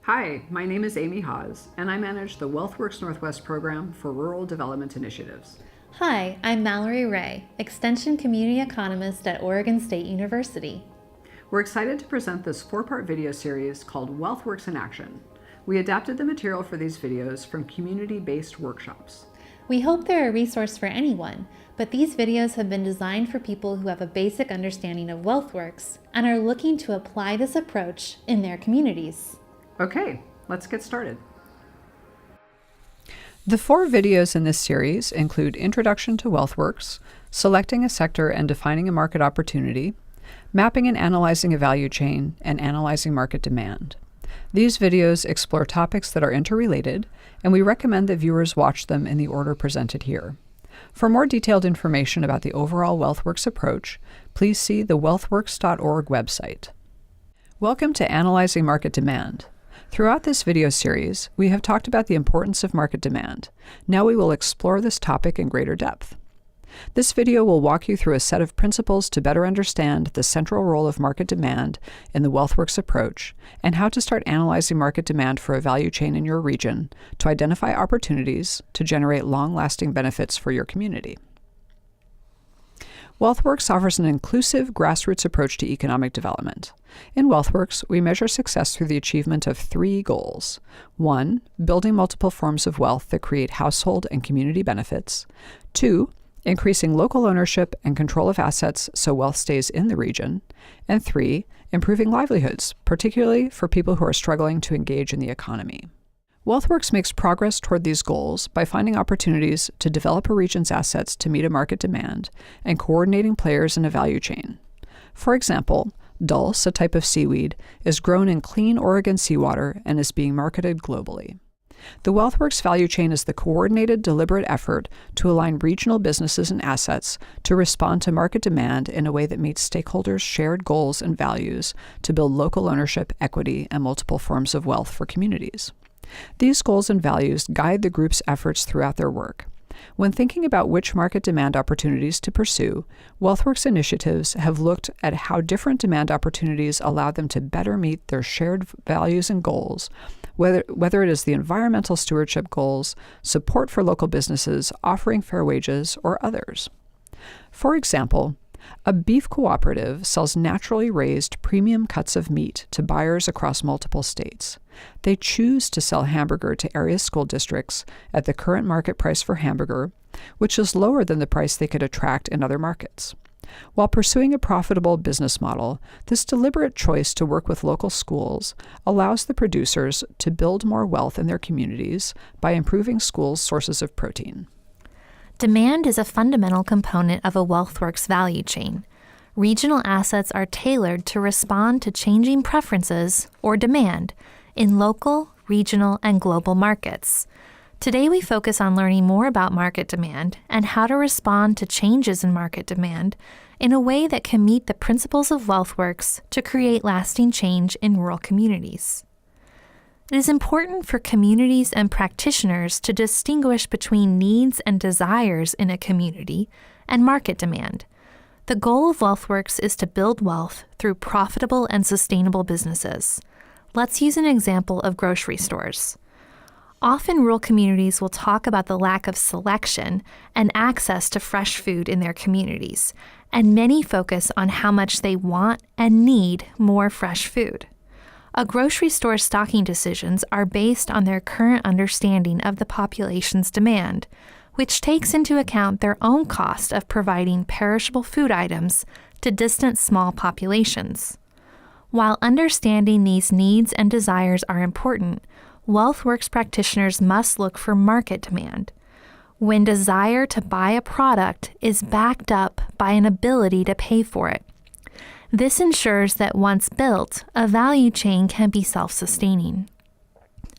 Hi, my name is Amy Hawes, and I manage the WealthWorks Northwest program for rural development initiatives. Hi, I'm Mallory Ray, Extension Community Economist at Oregon State University. We're excited to present this 4-part video series called WealthWorks in Action. We adapted the material for these videos from community-based workshops. We hope they're a resource for anyone, but these videos have been designed for people who have a basic understanding of WealthWorks and are looking to apply this approach in their communities. Okay, let's get started. The 4 videos in this series include Introduction to WealthWorks, Selecting a Sector and Defining a Market Opportunity, Mapping and Analyzing a Value Chain, and Analyzing Market Demand. These videos explore topics that are interrelated, and we recommend that viewers watch them in the order presented here. For more detailed information about the overall WealthWorks approach, please see the wealthworks.org website. Welcome to Analyzing Market Demand. Throughout this video series, we have talked about the importance of market demand. Now we will explore this topic in greater depth. This video will walk you through a set of principles to better understand the central role of market demand in the WealthWorks approach and how to start analyzing market demand for a value chain in your region to identify opportunities to generate long-lasting benefits for your community. WealthWorks offers an inclusive, grassroots approach to economic development. In WealthWorks, we measure success through the achievement of 3 goals. 1, building multiple forms of wealth that create household and community benefits. 2, increasing local ownership and control of assets so wealth stays in the region. And 3, improving livelihoods, particularly for people who are struggling to engage in the economy. WealthWorks makes progress toward these goals by finding opportunities to develop a region's assets to meet a market demand and coordinating players in a value chain. For example, dulse, a type of seaweed, is grown in clean Oregon seawater and is being marketed globally. The WealthWorks value chain is the coordinated, deliberate effort to align regional businesses and assets to respond to market demand in a way that meets stakeholders' shared goals and values to build local ownership, equity, and multiple forms of wealth for communities. These goals and values guide the group's efforts throughout their work. When thinking about which market demand opportunities to pursue, WealthWorks initiatives have looked at how different demand opportunities allow them to better meet their shared values and goals, whether it is the environmental stewardship goals, support for local businesses, offering fair wages, or others. For example, a beef cooperative sells naturally raised premium cuts of meat to buyers across multiple states. They choose to sell hamburger to area school districts at the current market price for hamburger, which is lower than the price they could attract in other markets. While pursuing a profitable business model, this deliberate choice to work with local schools allows the producers to build more wealth in their communities by improving schools' sources of protein. Demand is a fundamental component of a WealthWorks value chain. Regional assets are tailored to respond to changing preferences, or demand, in local, regional, and global markets. Today we focus on learning more about market demand and how to respond to changes in market demand in a way that can meet the principles of WealthWorks to create lasting change in rural communities. It is important for communities and practitioners to distinguish between needs and desires in a community and market demand. The goal of WealthWorks is to build wealth through profitable and sustainable businesses. Let's use an example of grocery stores. Often rural communities will talk about the lack of selection and access to fresh food in their communities, and many focus on how much they want and need more fresh food. A grocery store's stocking decisions are based on their current understanding of the population's demand, which takes into account their own cost of providing perishable food items to distant small populations. While understanding these needs and desires are important, WealthWorks practitioners must look for market demand. When desire to buy a product is backed up by an ability to pay for it. This ensures that once built, a value chain can be self-sustaining.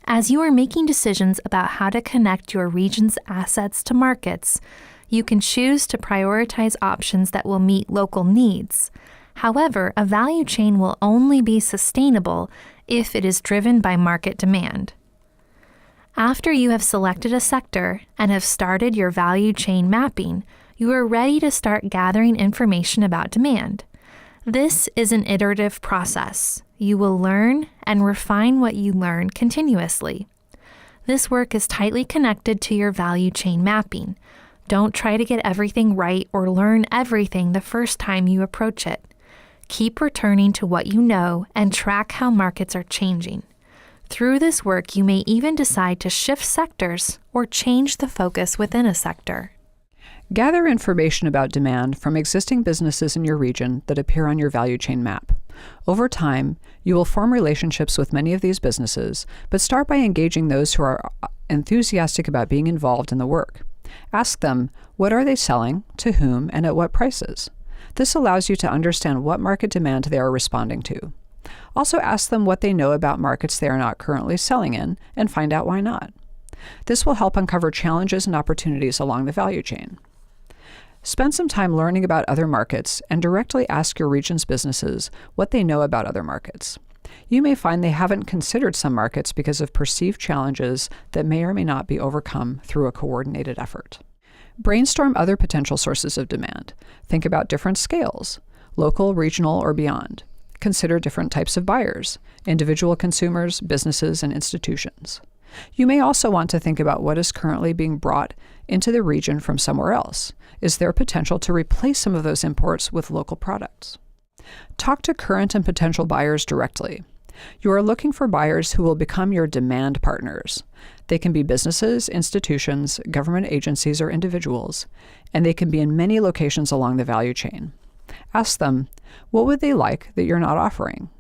As you are making decisions about how to connect your region's assets to markets, you can choose to prioritize options that will meet local needs. However, a value chain will only be sustainable if it is driven by market demand. After you have selected a sector and have started your value chain mapping, you are ready to start gathering information about demand. This is an iterative process. You will learn and refine what you learn continuously. This work is tightly connected to your value chain mapping. Don't try to get everything right or learn everything the first time you approach it. Keep returning to what you know and track how markets are changing. Through this work, you may even decide to shift sectors or change the focus within a sector. Gather information about demand from existing businesses in your region that appear on your value chain map. Over time, you will form relationships with many of these businesses, but start by engaging those who are enthusiastic about being involved in the work. Ask them, what are they selling, to whom, and at what prices? This allows you to understand what market demand they are responding to. Also ask them what they know about markets they are not currently selling in, and find out why not. This will help uncover challenges and opportunities along the value chain. Spend some time learning about other markets and directly ask your region's businesses what they know about other markets. You may find they haven't considered some markets because of perceived challenges that may or may not be overcome through a coordinated effort. Brainstorm other potential sources of demand. Think about different scales, local, regional, or beyond. Consider different types of buyers, individual consumers, businesses, and institutions. You may also want to think about what is currently being brought into the region from somewhere else. Is there potential to replace some of those imports with local products? Talk to current and potential buyers directly. You are looking for buyers who will become your demand partners. They can be businesses, institutions, government agencies, or individuals, and they can be in many locations along the value chain. Ask them, what would they like that you're not offering?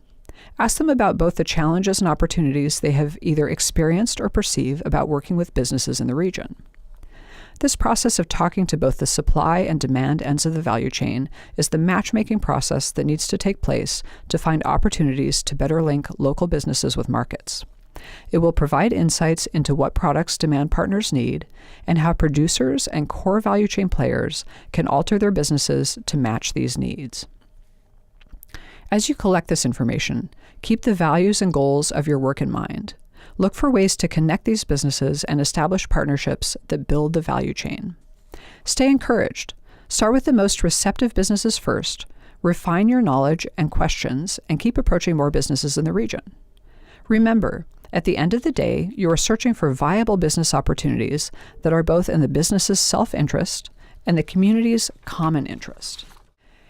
Ask them about both the challenges and opportunities they have either experienced or perceive about working with businesses in the region. This process of talking to both the supply and demand ends of the value chain is the matchmaking process that needs to take place to find opportunities to better link local businesses with markets. It will provide insights into what products demand partners need and how producers and core value chain players can alter their businesses to match these needs. As you collect this information, keep the values and goals of your work in mind. Look for ways to connect these businesses and establish partnerships that build the value chain. Stay encouraged. Start with the most receptive businesses first, refine your knowledge and questions, and keep approaching more businesses in the region. Remember, at the end of the day, you are searching for viable business opportunities that are both in the business's self-interest and the community's common interest.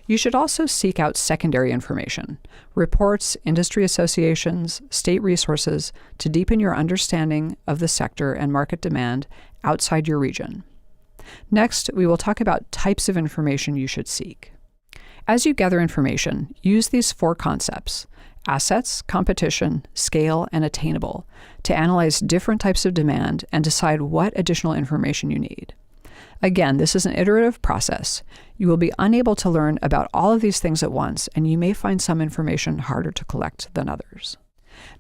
You should also seek out secondary information, reports, industry associations, state resources to deepen your understanding of the sector and market demand outside your region. Next, we will talk about types of information you should seek. As you gather information, use these 4 concepts: assets, competition, scale, and attainable to analyze different types of demand and decide what additional information you need. Again, this is an iterative process. You will be unable to learn about all of these things at once, and you may find some information harder to collect than others.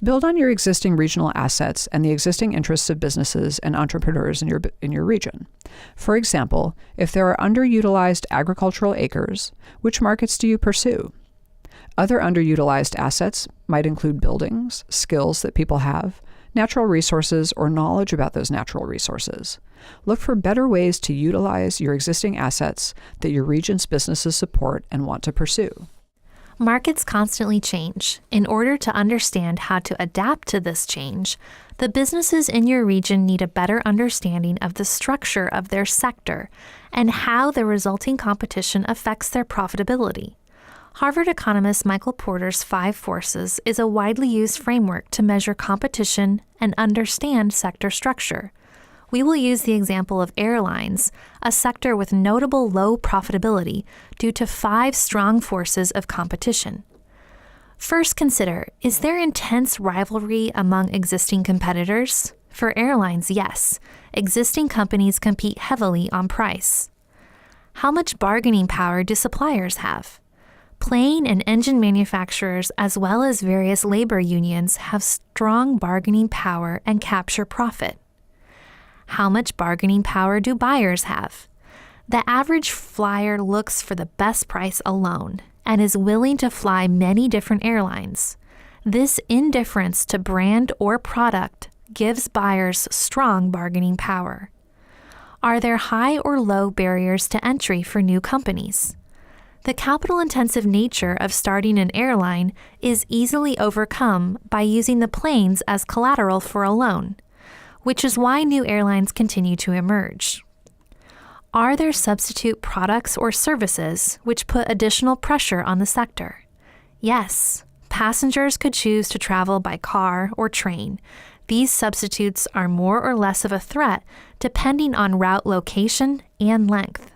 Build on your existing regional assets and the existing interests of businesses and entrepreneurs in your region. For example, if there are underutilized agricultural acres, which markets do you pursue? Other underutilized assets might include buildings, skills that people have, natural resources, or knowledge about those natural resources. Look for better ways to utilize your existing assets that your region's businesses support and want to pursue. Markets constantly change. In order to understand how to adapt to this change, the businesses in your region need a better understanding of the structure of their sector and how the resulting competition affects their profitability. Harvard economist Michael Porter's 5 Forces is a widely used framework to measure competition and understand sector structure. We will use the example of airlines, a sector with notable low profitability due to 5 strong forces of competition. First, consider, is there intense rivalry among existing competitors? For airlines, yes. Existing companies compete heavily on price. How much bargaining power do suppliers have? Plane and engine manufacturers, as well as various labor unions, have strong bargaining power and capture profit. How much bargaining power do buyers have? The average flyer looks for the best price alone and is willing to fly many different airlines. This indifference to brand or product gives buyers strong bargaining power. Are there high or low barriers to entry for new companies? The capital-intensive nature of starting an airline is easily overcome by using the planes as collateral for a loan, which is why new airlines continue to emerge. Are there substitute products or services which put additional pressure on the sector? Yes, passengers could choose to travel by car or train. These substitutes are more or less of a threat depending on route location and length.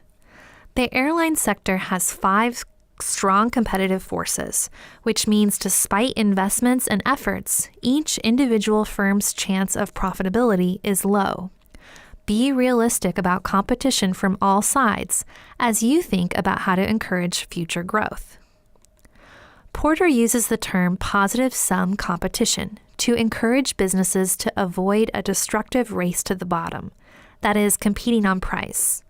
The airline sector has 5 strong competitive forces, which means despite investments and efforts, each individual firm's chance of profitability is low. Be realistic about competition from all sides as you think about how to encourage future growth. Porter uses the term positive sum competition to encourage businesses to avoid a destructive race to the bottom, that is, competing on price.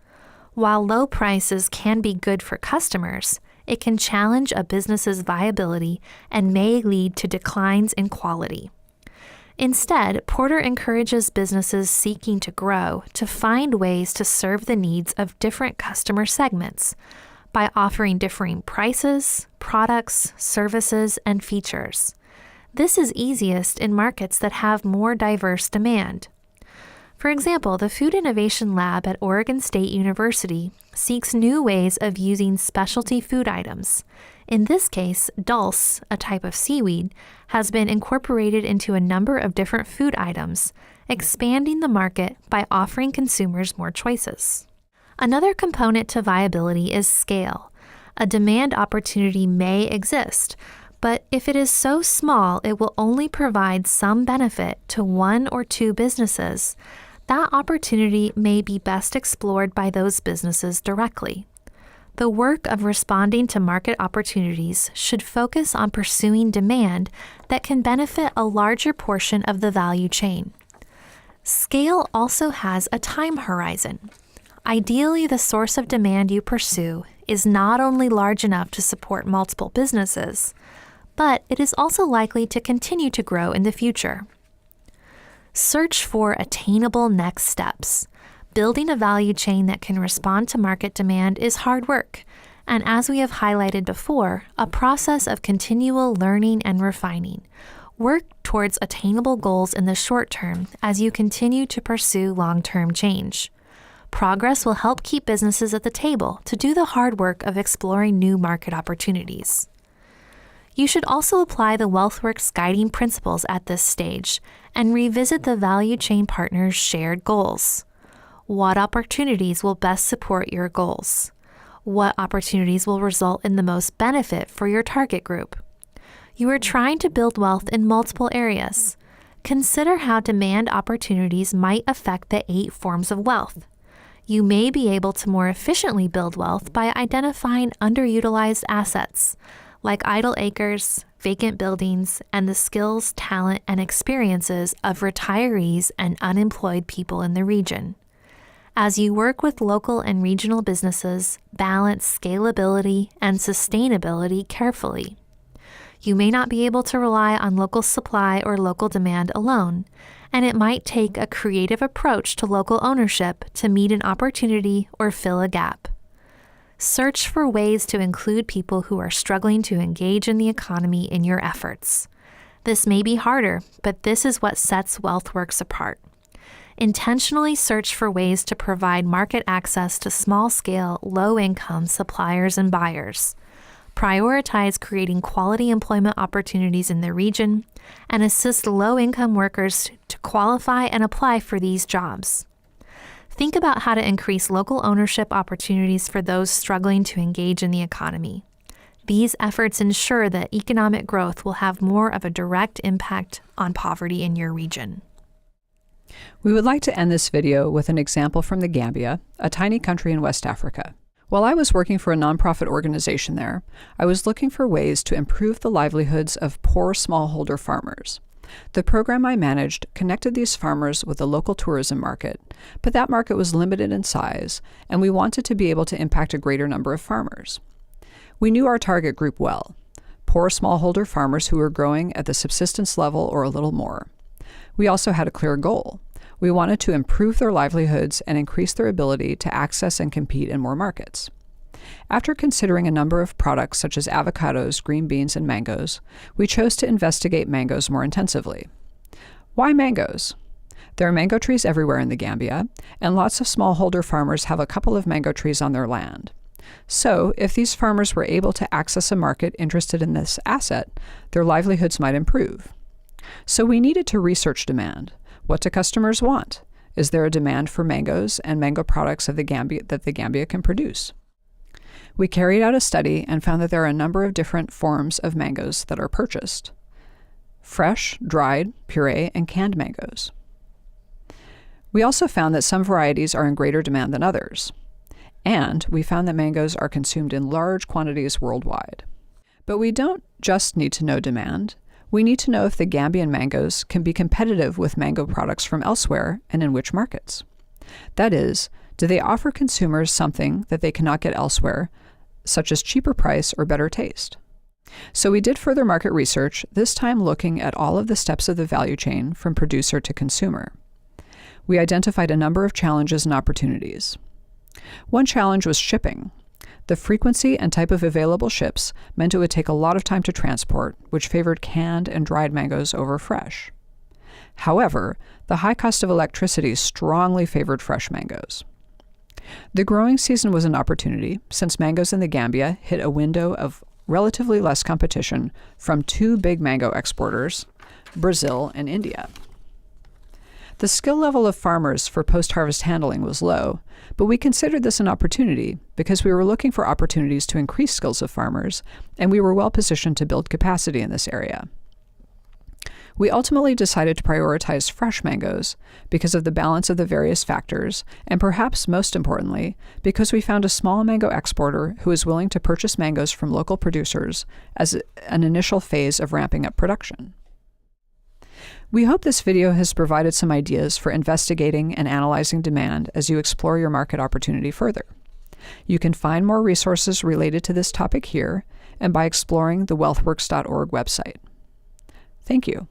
While low prices can be good for customers, it can challenge a business's viability and may lead to declines in quality. Instead, Porter encourages businesses seeking to grow to find ways to serve the needs of different customer segments by offering differing prices, products, services, and features. This is easiest in markets that have more diverse demand. For example, the Food Innovation Lab at Oregon State University seeks new ways of using specialty food items. In this case, dulse, a type of seaweed, has been incorporated into a number of different food items, expanding the market by offering consumers more choices. Another component to viability is scale. A demand opportunity may exist, but if it is so small it will only provide some benefit to 1 or 2 businesses, that opportunity may be best explored by those businesses directly. The work of responding to market opportunities should focus on pursuing demand that can benefit a larger portion of the value chain. Scale also has a time horizon. Ideally, the source of demand you pursue is not only large enough to support multiple businesses, but it is also likely to continue to grow in the future. Search for attainable next steps. Building a value chain that can respond to market demand is hard work, and as we have highlighted before, a process of continual learning and refining. Work towards attainable goals in the short term as you continue to pursue long-term change. Progress will help keep businesses at the table to do the hard work of exploring new market opportunities. You should also apply the WealthWorks guiding principles at this stage and revisit the value chain partners' shared goals. What opportunities will best support your goals? What opportunities will result in the most benefit for your target group? You are trying to build wealth in multiple areas. Consider how demand opportunities might affect the 8 forms of wealth. You may be able to more efficiently build wealth by identifying underutilized assets, like idle acres, vacant buildings, and the skills, talent, and experiences of retirees and unemployed people in the region. As you work with local and regional businesses, balance scalability and sustainability carefully. You may not be able to rely on local supply or local demand alone, and it might take a creative approach to local ownership to meet an opportunity or fill a gap. Search for ways to include people who are struggling to engage in the economy in your efforts. This may be harder, but this is what sets WealthWorks apart. Intentionally search for ways to provide market access to small-scale, low-income suppliers and buyers. Prioritize creating quality employment opportunities in the region, and assist low-income workers to qualify and apply for these jobs. Think about how to increase local ownership opportunities for those struggling to engage in the economy. These efforts ensure that economic growth will have more of a direct impact on poverty in your region. We would like to end this video with an example from the Gambia, a tiny country in West Africa. While I was working for a nonprofit organization there, I was looking for ways to improve the livelihoods of poor smallholder farmers. The program I managed connected these farmers with a local tourism market, but that market was limited in size, and we wanted to be able to impact a greater number of farmers. We knew our target group well, poor smallholder farmers who were growing at the subsistence level or a little more. We also had a clear goal. We wanted to improve their livelihoods and increase their ability to access and compete in more markets. After considering a number of products such as avocados, green beans, and mangoes, we chose to investigate mangoes more intensively. Why mangoes? There are mango trees everywhere in the Gambia, and lots of smallholder farmers have a couple of mango trees on their land. So, if these farmers were able to access a market interested in this asset, their livelihoods might improve. So we needed to research demand. What do customers want? Is there a demand for mangoes and mango products of the Gambia that the Gambia can produce? We carried out a study and found that there are a number of different forms of mangoes that are purchased: fresh, dried, puree, and canned mangoes. We also found that some varieties are in greater demand than others. And we found that mangoes are consumed in large quantities worldwide. But we don't just need to know demand. We need to know if the Gambian mangoes can be competitive with mango products from elsewhere and in which markets. That is, do they offer consumers something that they cannot get elsewhere, such as cheaper price or better taste? So we did further market research, this time looking at all of the steps of the value chain from producer to consumer. We identified a number of challenges and opportunities. One challenge was shipping. The frequency and type of available ships meant it would take a lot of time to transport, which favored canned and dried mangoes over fresh. However, the high cost of electricity strongly favored fresh mangoes. The growing season was an opportunity, since mangoes in the Gambia hit a window of relatively less competition from two big mango exporters, Brazil and India. The skill level of farmers for post-harvest handling was low, but we considered this an opportunity because we were looking for opportunities to increase skills of farmers, and we were well positioned to build capacity in this area. We ultimately decided to prioritize fresh mangoes because of the balance of the various factors, and perhaps most importantly, because we found a small mango exporter who is willing to purchase mangoes from local producers as an initial phase of ramping up production. We hope this video has provided some ideas for investigating and analyzing demand as you explore your market opportunity further. You can find more resources related to this topic here and by exploring the WealthWorks.org website. Thank you.